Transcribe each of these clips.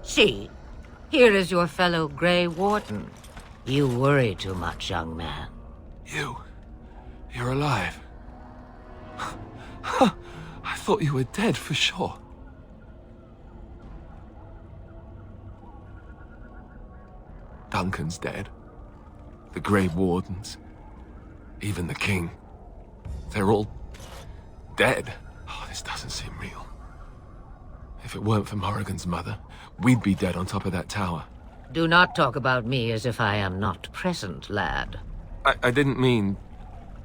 See, here is your fellow Grey Warden. You worry too much, young man. You're alive. I thought you were dead for sure. Duncan's dead. The Grey Wardens. Even the King. They're all dead. Oh, this doesn't seem real. If it weren't for Morrigan's mother, we'd be dead on top of that tower. Do not talk about me as if I am not present, lad. I didn't mean...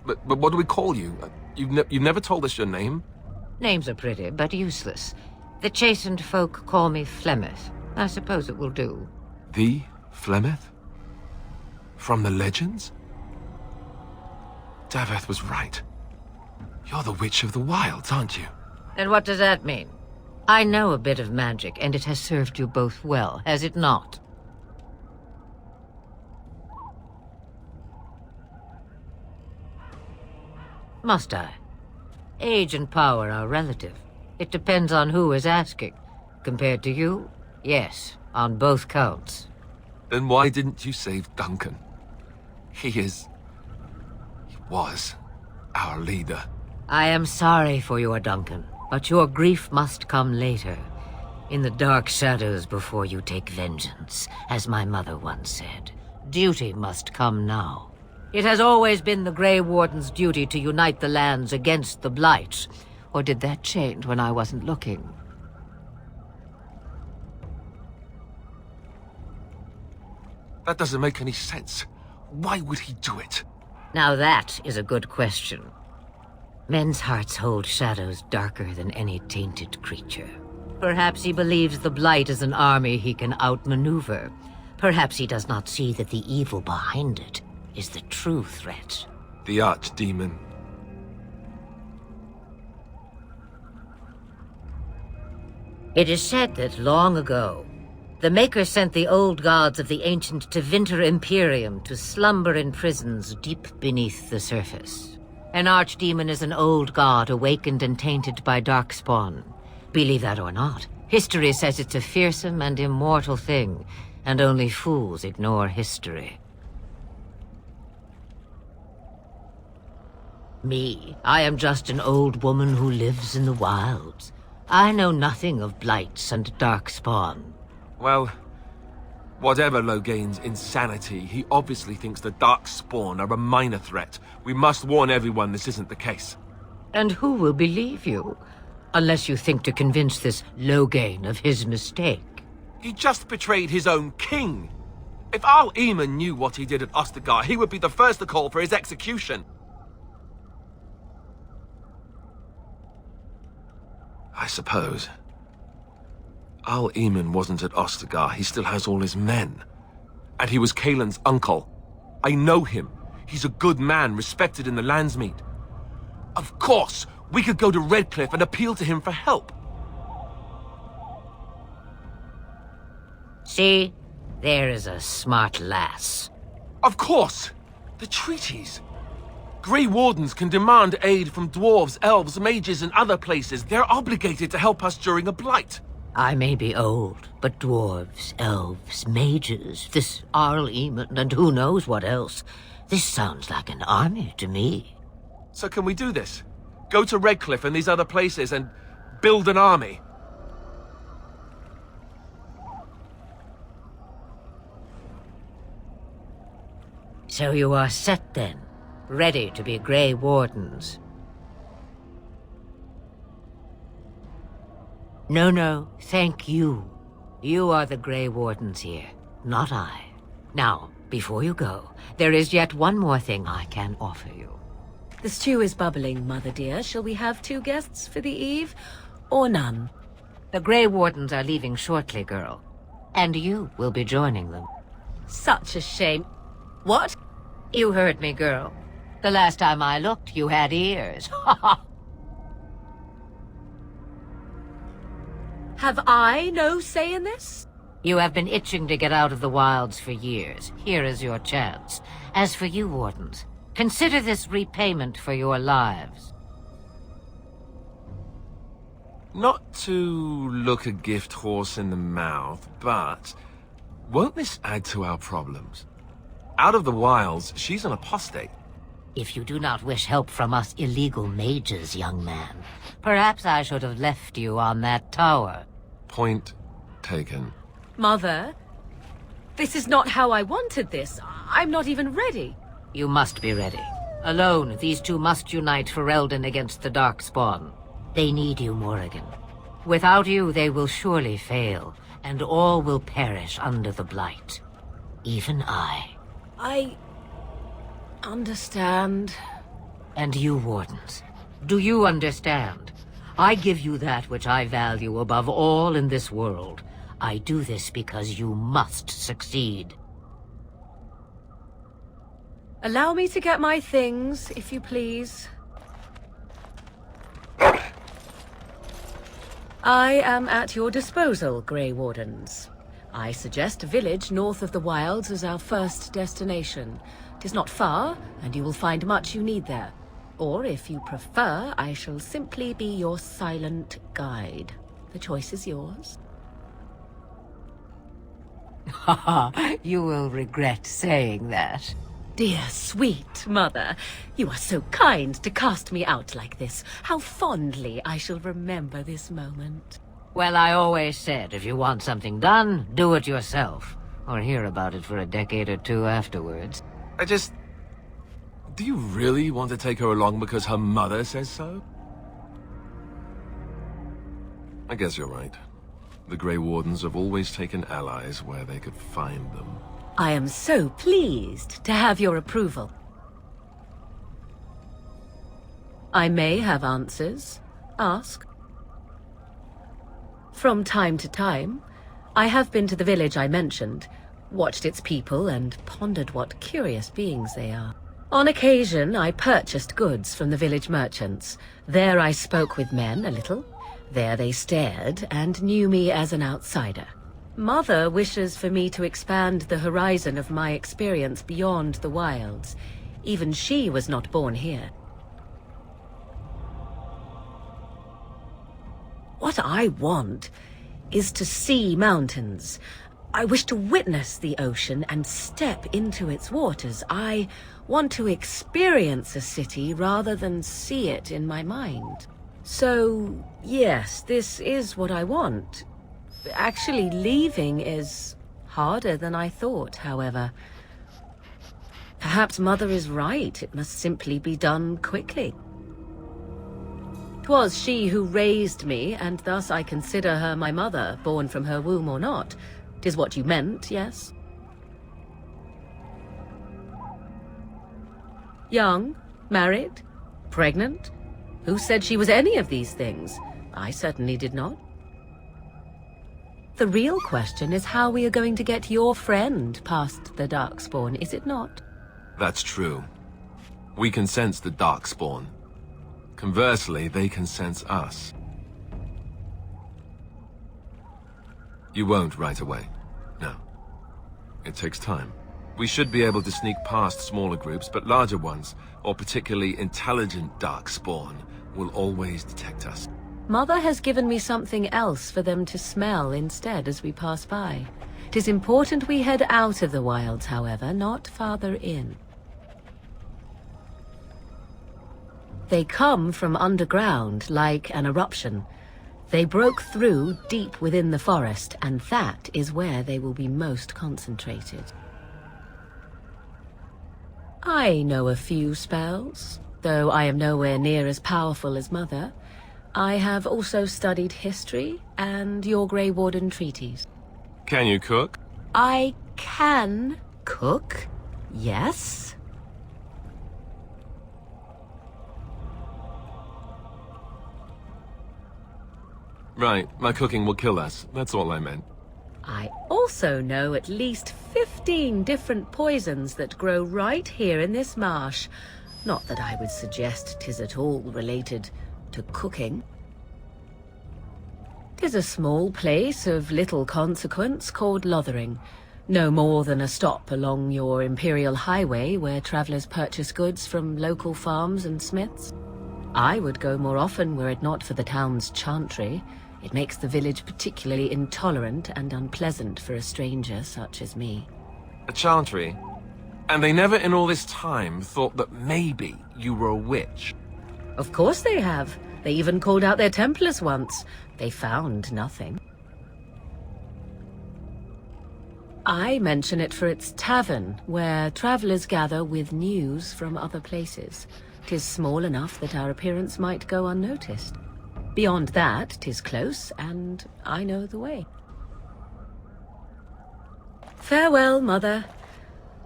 But what do we call you? You've never told us your name? Names are pretty, but useless. The chastened folk call me Flemeth. I suppose it will do. The Flemeth? From the legends? Daveth was right. You're the Witch of the Wilds, aren't you? And what does that mean? I know a bit of magic, and it has served you both well, has it not? Must I? Age and power are relative. It depends on who is asking. Compared to you, yes, on both counts. Then why didn't you save Duncan? He was our leader. I am sorry for your Duncan, but your grief must come later. In the dark shadows before you take vengeance, as my mother once said. Duty must come now. It has always been the Grey Warden's duty to unite the lands against the Blight. Or did that change when I wasn't looking? That doesn't make any sense. Why would he do it? Now that is a good question. Men's hearts hold shadows darker than any tainted creature. Perhaps he believes the Blight is an army he can outmaneuver. Perhaps he does not see that the evil behind it is the true threat. The Archdemon. It is said that long ago, the Maker sent the old gods of the ancient Tevinter Imperium to slumber in prisons deep beneath the surface. An archdemon is an old god awakened and tainted by Darkspawn. Believe that or not, history says it's a fearsome and immortal thing, and only fools ignore history. Me, I am just an old woman who lives in the wilds. I know nothing of blights and Darkspawn. Well, whatever Loghain's insanity, he obviously thinks the Darkspawn are a minor threat. We must warn everyone this isn't the case. And who will believe you? Unless you think to convince this Loghain of his mistake. He just betrayed his own king. If Arl Eamon knew what he did at Ostagar, he would be the first to call for his execution. I suppose. Arl Eamon wasn't at Ostagar. He still has all his men. And he was Cailan's uncle. I know him. He's a good man, respected in the Landsmeet. Of course, we could go to Redcliffe and appeal to him for help. See? There is a smart lass. Of course! The treaties. Grey Wardens can demand aid from dwarves, elves, mages, and other places. They're obligated to help us during a blight. I may be old, but dwarves, elves, mages, this Arl Eamon, and who knows what else. This sounds like an army to me. So can we do this? Go to Redcliffe and these other places and build an army? So you are set then, ready to be Grey Wardens. No, thank you. You are the Grey Wardens here, not I. Now, before you go, there is yet one more thing I can offer you. The stew is bubbling, Mother dear. Shall we have 2 guests for the eve, or none? The Grey Wardens are leaving shortly, girl. And you will be joining them. Such a shame. What? You heard me, girl. The last time I looked, you had ears. Have I no say in this? You have been itching to get out of the wilds for years. Here is your chance. As for you, Wardens, consider this repayment for your lives. Not to look a gift horse in the mouth, but won't this add to our problems? Out of the wilds, she's an apostate. If you do not wish help from us illegal mages, young man, perhaps I should have left you on that tower. Point taken. Mother, this is not how I wanted this. I'm not even ready. You must be ready. Alone, these two must unite Ferelden against the Darkspawn. They need you, Morrigan. Without you, they will surely fail, and all will perish under the Blight. Even I. I understand. And you, Wardens. Do you understand? I give you that which I value above all in this world. I do this because you must succeed. Allow me to get my things, if you please. I am at your disposal, Grey Wardens. I suggest a village north of the Wilds as our first destination. It is not far, and you will find much you need there. Or, if you prefer, I shall simply be your silent guide. The choice is yours. Haha, you will regret saying that. Dear, sweet mother, you are so kind to cast me out like this. How fondly I shall remember this moment. Well, I always said, if you want something done, do it yourself. Or hear about it for a decade or two afterwards. Do you really want to take her along because her mother says so? I guess you're right. The Grey Wardens have always taken allies where they could find them. I am so pleased to have your approval. I may have answers. Ask. From time to time, I have been to the village I mentioned, watched its people, and pondered what curious beings they are. On occasion, I purchased goods from the village merchants. There I spoke with men a little. There they stared and knew me as an outsider. Mother wishes for me to expand the horizon of my experience beyond the wilds. Even she was not born here. What I want is to see mountains. I wish to witness the ocean and step into its waters. I want to experience a city rather than see it in my mind. So, yes, this is what I want. Actually, leaving is harder than I thought, however. Perhaps Mother is right. It must simply be done quickly. 'Twas she who raised me, and thus I consider her my mother, born from her womb or not. 'Tis what you meant, yes? Young, married, pregnant? Who said she was any of these things? I certainly did not. The real question is how we are going to get your friend past the Darkspawn, is it not? That's true. We can sense the Darkspawn. Conversely, they can sense us. You won't right away. No. It takes time. We should be able to sneak past smaller groups, but larger ones, or particularly intelligent Darkspawn, will always detect us. Mother has given me something else for them to smell instead as we pass by. It is important we head out of the wilds, however, not farther in. They come from underground, like an eruption. They broke through deep within the forest, and that is where they will be most concentrated. I know a few spells, though I am nowhere near as powerful as Mother. I have also studied history and your Grey Warden treaties. Can you cook? I can cook, yes. Right, my cooking will kill us. That's all I meant. I also know at least 15 different poisons that grow right here in this marsh. Not that I would suggest 'tis at all related to cooking. 'Tis a small place of little consequence called Lothering. No more than a stop along your Imperial Highway where travelers purchase goods from local farms and smiths. I would go more often were it not for the town's chantry. It makes the village particularly intolerant and unpleasant for a stranger such as me. A chantry? And they never in all this time thought that maybe you were a witch? Of course they have. They even called out their Templars once. They found nothing. I mention it for its tavern, where travelers gather with news from other places. 'Tis small enough that our appearance might go unnoticed. Beyond that, 'tis close, and I know the way. Farewell, Mother.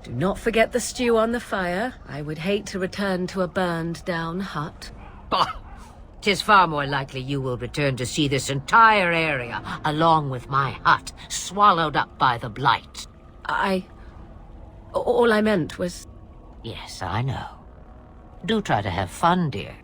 Do not forget the stew on the fire. I would hate to return to a burned-down hut. Bah! 'Tis far more likely you will return to see this entire area, along with my hut, swallowed up by the blight. All I meant was... Yes, I know. Do try to have fun, dear.